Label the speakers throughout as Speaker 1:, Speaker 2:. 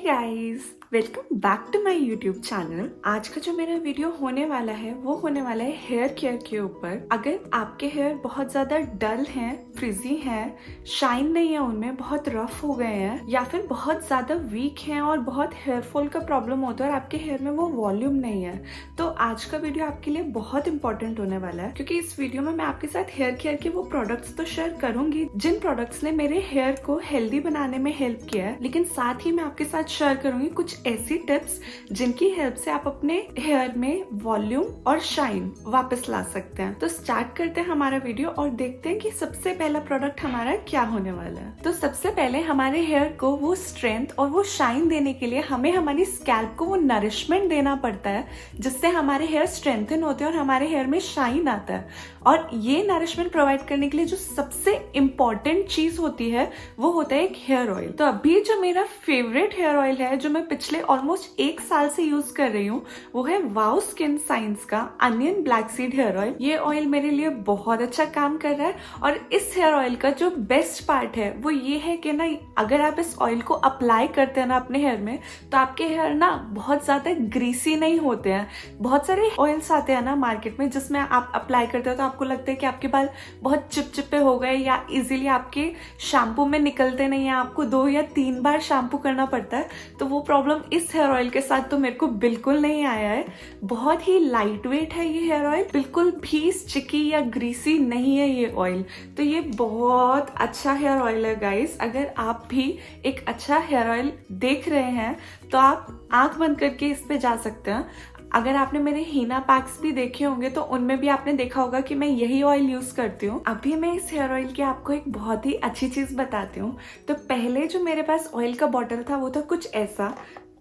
Speaker 1: Guys, welcome back to my YouTube channel. आज का जो मेरा वीडियो होने वाला है वो होने वाला है हेयर केयर के ऊपर। अगर आपके हेयर बहुत ज्यादा डल हैं, फ्रिजी हैं, शाइन नहीं है, उनमें बहुत रफ हो गए हैं या फिर बहुत ज्यादा वीक हैं और बहुत हेयर फॉल का प्रॉब्लम होता है और आपके हेयर में वो वॉल्यूम नहीं है, तो आज का वीडियो आपके लिए बहुत इंपॉर्टेंट होने वाला है। क्योंकि इस वीडियो में मैं आपके साथ हेयर केयर के वो प्रोडक्ट्स तो शेयर करूंगी जिन प्रोडक्ट्स ने मेरे हेयर को हेल्दी बनाने में हेल्प किया है, लेकिन साथ ही मैं आपके साथ शेयर करूंगी कुछ ऐसी टिप्स जिनकी हेल्प से आप अपने हेयर में वॉल्यूम और शाइन वापस ला सकते हैं। तो स्टार्ट करते हैं हमारा वीडियो और देखते हैं कि सबसे पहला प्रोडक्ट हमारा क्या होने वाला है। तो सबसे पहले हमारे हेयर को वो स्ट्रेंथ और वो शाइन देने के लिए हमें हमारी स्कैल्प को वो नरिशमेंट देना पड़ता है, जिससे हमारे हेयर स्ट्रेंथन होते हैं और हमारे हेयर में शाइन आता है। और ये नरिशमेंट प्रोवाइड करने के लिए जो सबसे इम्पोर्टेंट चीज होती है वो होता है एक हेयर ऑयल। तो अभी जो मेरा फेवरेट हेयर ऑयल है, जो मैं पिछले ऑलमोस्ट 1 साल से यूज कर रही हूँ, वो है वाओ स्किन साइंस का onion black seed hair oil. ये ऑयल मेरे लिए बहुत अच्छा काम कर रहा है और इस हेयर ऑयल का जो बेस्ट पार्ट है वो ये है कि ना, अगर आप इस ऑयल को अप्लाई करते हैं ना अपने हेयर में, तो आपके हेयर ना बहुत ज्यादा ग्रीसी नहीं होते हैं। बहुत सारे ऑयल्स आते हैं ना मार्केट में जिसमें आप अप्लाई करते हो तो आपको लगता है कि आपके बाल बहुत चिपचिपे हो गए या इजीली आपके शैम्पू में निकलते नहीं है, आपको 2 या 3 बार शैम्पू करना पड़ता है। तो वो प्रॉब्लम इस हेयर ऑयल के साथ तो मेरे को बिल्कुल नहीं आया है। बहुत ही लाइट वेट है ये हेयर ऑयल, बिल्कुल भी स्टिकी या ग्रीसी नहीं है ये ऑयल। तो ये बहुत अच्छा हेयर ऑयल है गाइस। अगर आप भी एक अच्छा हेयर ऑयल देख रहे हैं तो आप आंख बंद करके इस पे जा सकते हैं। अगर आपने मेरे हीना पैक्स भी देखे होंगे तो उनमें भी आपने देखा होगा कि मैं यही ऑयल यूज करती हूँ। अभी मैं इस हेयर ऑयल की आपको एक बहुत ही अच्छी चीज बताती हूँ। तो पहले जो मेरे पास ऑयल का बॉटल था वो था कुछ ऐसा,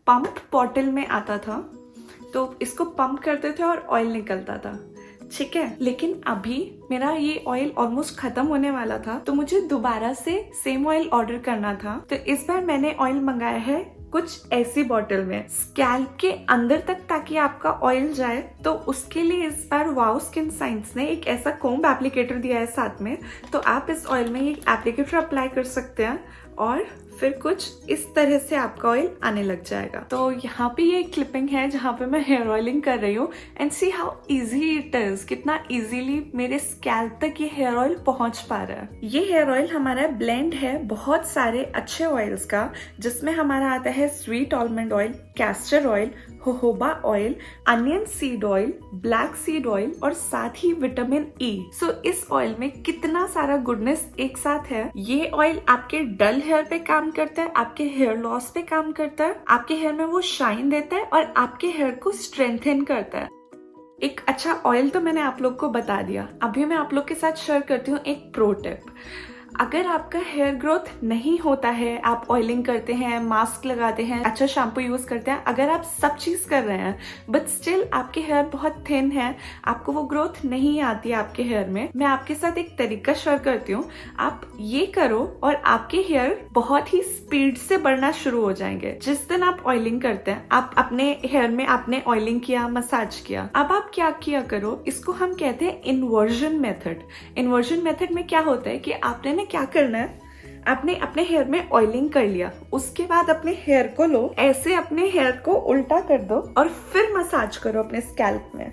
Speaker 1: पंप बॉटल में आता था, तो इसको पंप करते थे और ऑयल निकलता था, ठीक है। लेकिन अभी मेरा ये ऑयल ऑलमोस्ट खत्म होने वाला था, तो मुझे दोबारा से सेम ऑयल ऑर्डर करना था। तो इस बार मैंने ऑयल मंगाया है कुछ ऐसी बॉटल में, स्कैल्प के अंदर तक ताकि आपका ऑयल जाए। तो उसके लिए इस बार वाओ स्किन साइंस ने एक ऐसा कोम्ब एप्लीकेटर दिया है साथ में। तो आप इस ऑयल में ये एप्लीकेटर अप्लाई कर सकते हैं और फिर कुछ इस तरह से आपका ऑयल आने लग जाएगा। तो यहाँ पे ये क्लिपिंग है जहाँ पे मैं हेयर ऑयलिंग कर रही हूँ, and see how easy it is, कितना इजीली मेरे स्कैल्प तक ये हेयर ऑयल पहुंच पा रहा है। ये हेयर ऑयल हमारा ब्लेंड है बहुत सारे अच्छे ऑयल्स का, जिसमें हमारा आता है sweet almond oil, castor oil, jojoba oil, onion seed oil, black seed oil और साथ ही विटामिन ई। सो इस ऑयल में कितना सारा गुडनेस एक साथ है। ये ऑयल आपके डल हेयर पे काम करता है, आपके हेयर लॉस पे काम करता है, आपके हेयर में वो शाइन देता है और आपके हेयर को स्ट्रेंथन करता है। एक अच्छा ऑयल तो मैंने आप लोग को बता दिया। अभी मैं आप लोग के साथ शेयर करती हूँ एक प्रो टिप। अगर आपका हेयर ग्रोथ नहीं होता है, आप ऑयलिंग करते हैं, मास्क लगाते हैं, अच्छा शैम्पू यूज करते हैं, अगर आप सब चीज कर रहे हैं बट स्टिल आपके हेयर बहुत थिन है, आपको वो ग्रोथ नहीं आती है आपके हेयर में, मैं आपके साथ एक तरीका शेयर करती हूँ। आप ये करो और आपके हेयर बहुत ही स्पीड से बढ़ना शुरू हो जाएंगे। जिस दिन आप ऑयलिंग करते हैं, आप अपने हेयर में आपने ऑयलिंग किया, मसाज किया, अब आप क्या किया करो, इसको हम कहते हैं इन्वर्जन मेथड। इन्वर्जन मेथड में क्या होता है कि आपने क्या करना है, आपने अपने हेयर में ऑयलिंग कर लिया, उसके बाद अपने हेयर को लो, ऐसे अपने हेयर को उल्टा कर दो और फिर मसाज करो अपने स्कैल्प में।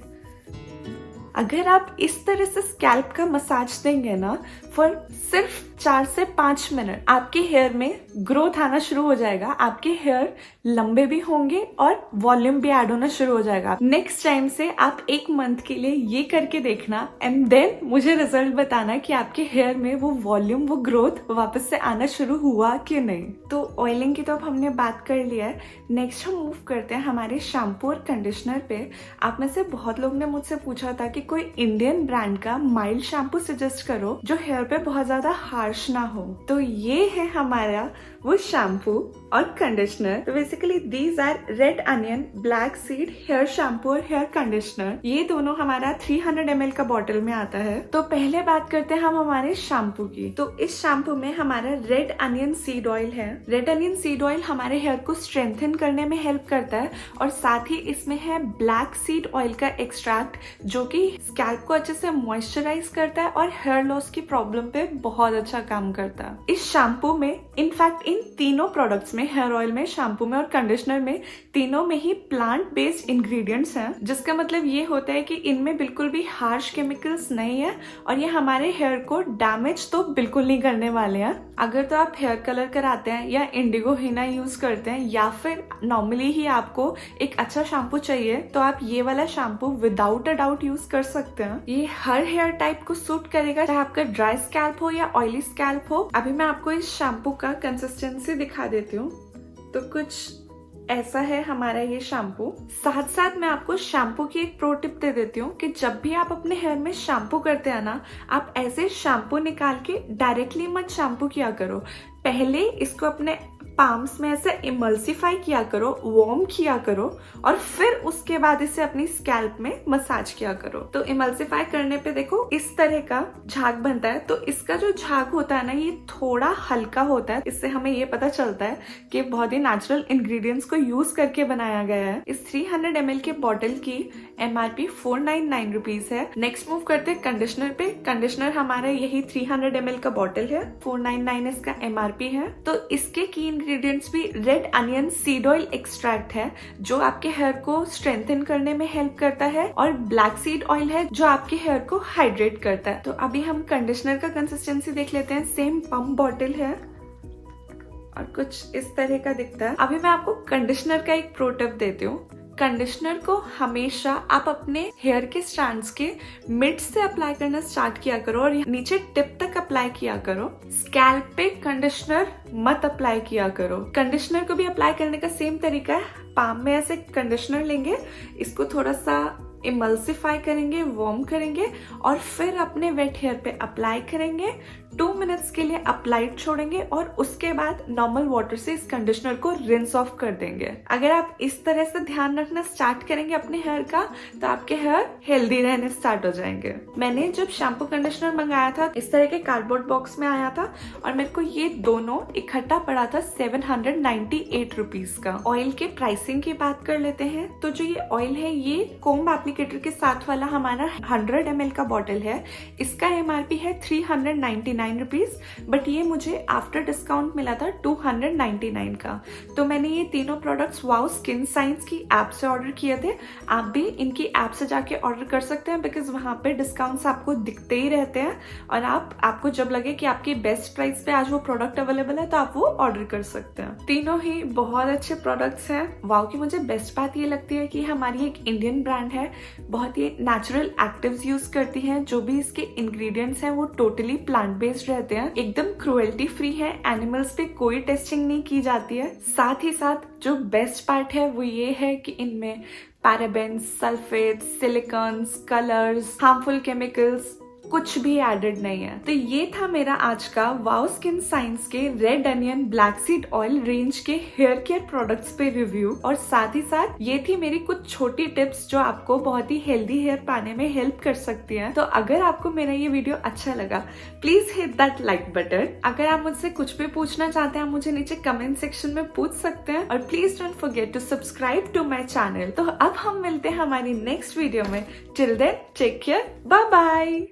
Speaker 1: अगर आप इस तरह से स्कैल्प का मसाज देंगे ना फॉर सिर्फ 4 से 5 मिनट, आपके हेयर में ग्रोथ आना शुरू हो जाएगा, आपके हेयर लंबे भी होंगे और वॉल्यूम भी ऐड होना शुरू हो जाएगा। नेक्स्ट टाइम से आप 1 मंथ के लिए ये करके देखना एंड देन मुझे रिजल्ट बताना कि आपके हेयर में वो वॉल्यूम, वो ग्रोथ वापस से आना शुरू हुआ कि नहीं। तो ऑयलिंग की तो अब हमने बात कर लिया है। नेक्स्ट हम मूव करते हैं हमारे शैम्पू और कंडीशनर पे। आप में से बहुत लोग ने मुझसे पूछा था कि कोई इंडियन ब्रांड का माइल्ड शैम्पू सजेस्ट करो जो हेयर पे बहुत ज्यादा हार्श ना हो। तो ये है हमारा वो शैम्पू और कंडीशनर। तो basically these are red onion black seed hair shampoo और हेयर कंडीशनर। ये दोनों हमारा 300 ml का बॉटल में आता है। तो पहले बात करते हैं हम हमारे शैम्पू की। तो इस शैम्पू में हमारा रेड अनियन सीड ऑयल है। रेड अनियन सीड ऑयल हमारे हेयर को स्ट्रेंथन करने में हेल्प करता है और साथ ही इसमें है ब्लैक सीड ऑयल का एक्सट्रैक्ट, जो कि स्कैल्प को अच्छे से मॉइस्चराइज करता है और हेयर लॉस की प्रॉब्लम पे बहुत अच्छा काम करता है। इस शैम्पू में, इनफैक्ट इन तीनों प्रोडक्ट्स में, हेयर ऑयल में, शैम्पू में और कंडीशनर में, तीनों में ही प्लांट बेस्ड इंग्रेडिएंट्स हैं, जिसका मतलब ये होता है कि इनमें बिल्कुल भी हार्श केमिकल्स नहीं है और ये हमारे हेयर को डैमेज तो बिल्कुल नहीं करने वाले हैं। अगर तो आप हेयर कलर कराते हैं या इंडिगो हिना यूज करते हैं या फिर नॉर्मली ही आपको एक अच्छा शैम्पू चाहिए, तो आप ये वाला shampoo without a doubt use कर सकते हैं। ये हर हेयर टाइप को सूट करेगा, चाहे आपका ड्राई स्कैल्प हो या ऑयली स्कैल्प हो। अभी मैं आपको इस शैम्पू का कंसिस्टेंसी दिखा देती हूँ। तो कुछ ऐसा है हमारा ये शैम्पू। साथ साथ मैं आपको शैम्पू की एक प्रो टिप दे देती हूँ कि जब भी आप अपने हेयर में शैम्पू करते हैं ना, आप ऐसे शैम्पू निकाल के डायरेक्टली मत शैम्पू किया करो। पहले इसको अपने पाम्स में ऐसे इमल्सिफाई किया करो, वार्म किया करो और फिर उसके बाद इसे अपनी स्कैल्प में मसाज किया करो। तो इमल्सिफाई करने पे देखो इस तरह का झाग बनता है। तो इसका जो झाग होता है ना, ये थोड़ा हल्का होता है। इससे हमें ये पता चलता है कि बहुत ही नेचुरल इंग्रेडिएंट्स को यूज करके बनाया गया है। इस 300 ml के बॉटल की MRP 499 रुपीज है। नेक्स्ट मूव करते हैं कंडीशनर पे। कंडीशनर हमारा यही 300 ml का बॉटल है, 499 इसका MRP है। तो इसके की इंग्रेडिएंट्स भी red onion seed oil extract है, जो आपके हेयर को स्ट्रेंथन करने में हेल्प करता है, और ब्लैक सीड ऑयल है जो आपके हेयर को हाइड्रेट करता है। तो अभी हम कंडीशनर का कंसिस्टेंसी देख लेते हैं। सेम पंप बॉटल है और कुछ इस तरह का दिखता है। अभी मैं आपको कंडीशनर का एक प्रो टिप देती हूँ। कंडीशनर को हमेशा आप अपने हेयर के स्ट्रैंड्स के मिड से अप्लाई करना स्टार्ट किया करो और नीचे टिप तक अप्लाई किया करो। स्कैल्प पे कंडीशनर मत अप्लाई किया करो। कंडीशनर को भी अप्लाई करने का सेम तरीका है। पाम में ऐसे कंडीशनर लेंगे, इसको थोड़ा सा इमल्सिफाई करेंगे, वार्म करेंगे और फिर अपने वेट हेयर पे अप्लाई करेंगे। 2 मिनट्स के लिए अप्लाइड छोड़ेंगे और उसके बाद नॉर्मल वाटर से इस कंडीशनर को रिंस ऑफ कर देंगे। अगर आप इस तरह से ध्यान रखना स्टार्ट करेंगे अपने हेयर का, तो आपके हेयर हेल्दी रहने स्टार्ट हो जाएंगे। मैंने जब शैम्पू कंडीशनर मंगाया था, इस तरह के कार्डबोर्ड बॉक्स में आया था और मेरे को ये दोनों इकट्ठा पड़ा था 798 रुपीज का। ऑयल के प्राइसिंग की बात कर लेते हैं। तो जो ये ऑयल है, ये कोम्ब एप्लीकेटर के साथ वाला हमारा 100 ml का बॉटल है। इसका MRP है 399 रुपीज, बट ये मुझे आफ्टर डिस्काउंट मिला था 299 का। तो मैंने ये तीनों प्रोडक्ट्स वाओ स्किन साइंस की ऐप से ऑर्डर किए थे। आप भी इनकी ऐप से जाके ऑर्डर कर सकते हैं, बिकॉज वहां पे डिस्काउंट्स आपको दिखते ही रहते हैं और आपको जब लगे कि आपकी बेस्ट प्राइस पे आज वो प्रोडक्ट अवेलेबल है, तो आप वो ऑर्डर कर सकते हैं। तीनों ही बहुत अच्छे प्रोडक्ट्स हैं। वाओ की मुझे बेस्ट बात ये लगती है कि हमारी एक इंडियन ब्रांड है, बहुत ही नेचुरल एक्टिव्स यूज करती है। जो भी इसके इंग्रेडिएंट्स हैं वो टोटली प्लांट बेस्ड रहते हैं, एकदम क्रुएल्टी फ्री है, एनिमल्स पे कोई टेस्टिंग नहीं की जाती है। साथ ही साथ जो बेस्ट पार्ट है वो ये है कि इनमें parabens, sulphates, silicones, colours, harmful chemicals कुछ भी एडेड नहीं है। तो ये था मेरा आज का वाओ स्किन साइंस के red onion black seed oil range के हेयर केयर प्रोडक्ट्स पे रिव्यू, और साथ ही साथ ये थी मेरी कुछ छोटी टिप्स जो आपको बहुत ही हेल्दी हेयर पाने में हेल्प कर सकती हैं। तो अगर आपको मेरा ये वीडियो अच्छा लगा, please hit that like button. अगर आप मुझसे कुछ भी पूछना चाहते हैं, मुझे नीचे कमेंट सेक्शन में पूछ सकते हैं, और please don't forget to subscribe to my channel. तो अब हम मिलते हैं हमारी नेक्स्ट वीडियो में। Till then take care, bye bye.